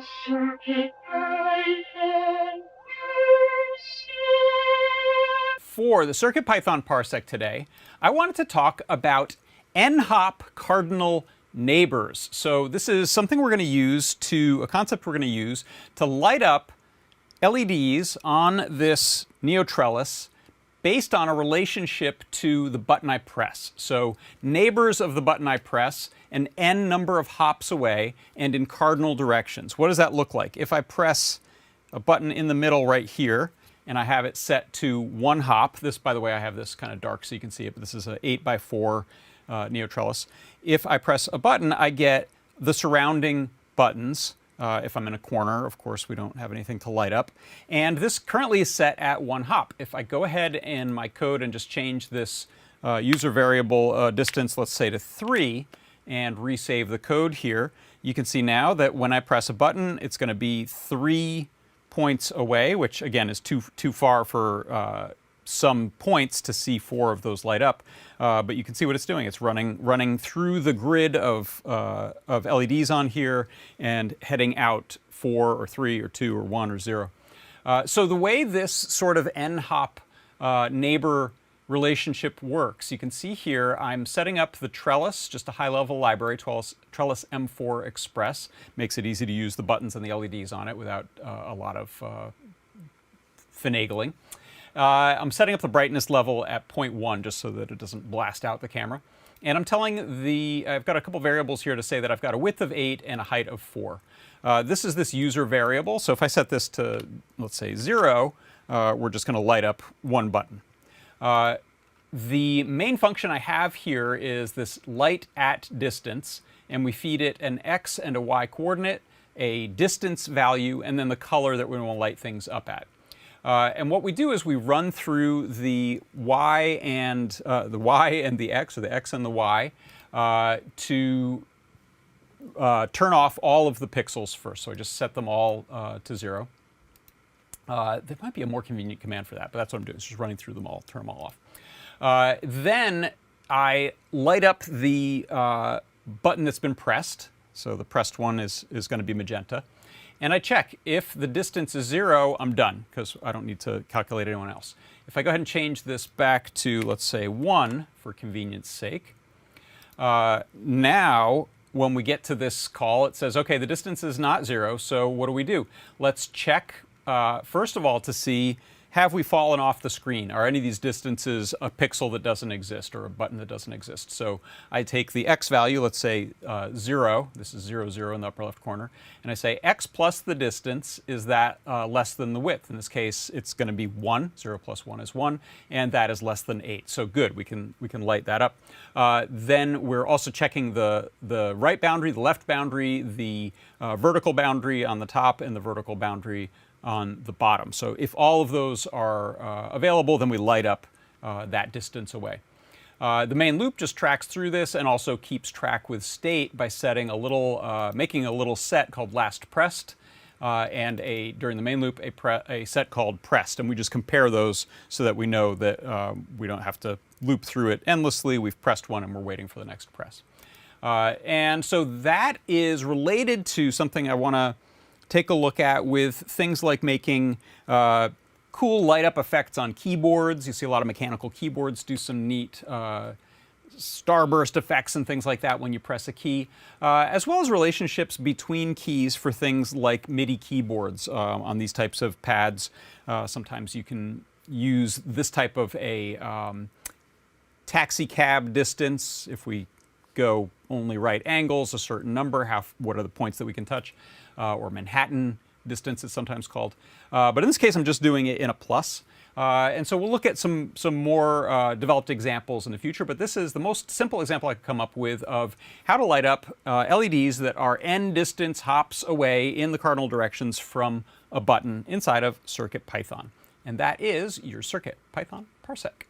For the CircuitPython Parsec today, I wanted to talk about n-hop cardinal neighbors. So this is something we're going to use a concept we're going to use to light up LEDs on this neotrellis based on a relationship to the button I press. So neighbors of the button I press an n number of hops away and in cardinal directions. What does that look like? If I press a button in the middle right here, and I have it set to 1 hop. This, by the way, I have this kind of dark so you can see it, but this is an 8x4 neotrellis. If I press a button, I get the surrounding buttons. If I'm in a corner, of course, we don't have anything to light up. And this currently is set at 1 hop. If I go ahead in my code and just change this user variable distance, let's say to 3, and resave the code here, you can see now that when I press a button, it's going to be 3 points away, which again is too far for some points to see 4 of those light up. But you can see what it's doing. It's running through the grid of LEDs on here and heading out 4 or 3 or 2 or 1 or 0. So the way this sort of n-hop neighbor relationship works, you can see here I'm setting up the trellis, just a high-level library, trellis M4 Express. Makes it easy to use the buttons and the LEDs on it without a lot of finagling. I'm setting up the brightness level at 0.1 just so that it doesn't blast out the camera. And I'm telling I've got a couple variables here to say that I've got a width of 8 and a height of 4. This is this user variable, so if I set this to, let's say, 0, we're just going to light up 1 button. The main function I have here is this light at distance, and we feed it an x and a y coordinate, a distance value, and then the color that we want to light things up at. And what we do is we run through the y and the x, or the x and the y, to turn off all of the pixels first. So I just set them all to 0. There might be a more convenient command for that, but that's what I'm doing. It's just running through them all, turn them all off. Then I light up the button that's been pressed. So the pressed one is going to be magenta. And I check. If the distance is 0, I'm done, because I don't need to calculate anyone else. If I go ahead and change this back to, let's say, 1 for convenience sake, now when we get to this call, it says, OK, the distance is not 0, so what do? Let's check, first of all, to see, have we fallen off the screen? Are any of these distances a pixel that doesn't exist or a button that doesn't exist? So I take the x value, let's say 0. This is 0, 0 in the upper left corner. And I say x plus the distance, is that less than the width? In this case, it's going to be 1. 0 plus 1 is 1. And that is less than 8. So good, we can light that up. Then we're also checking the right boundary, the left boundary, the vertical boundary on the top, and the vertical boundary on the bottom. So if all of those are available, then we light up that distance away. The main loop just tracks through this and also keeps track with state by setting making a little set called last pressed, and during the main loop a set called pressed, and we just compare those so that we know that we don't have to loop through it endlessly. We've pressed one and we're waiting for the next press. And so that is related to something I want to take a look at with things like making cool light-up effects on keyboards. You see a lot of mechanical keyboards do some neat starburst effects and things like that when you press a key, as well as relationships between keys for things like MIDI keyboards on these types of pads. Sometimes you can use this type of a taxi cab distance. If we go only right angles, a certain number, what are the points that we can touch? Or Manhattan distance, it's sometimes called. But in this case, I'm just doing it in a plus. And so we'll look at some more developed examples in the future. But this is the most simple example I could come up with of how to light up LEDs that are n distance hops away in the cardinal directions from a button inside of CircuitPython. And that is your CircuitPython Parsec.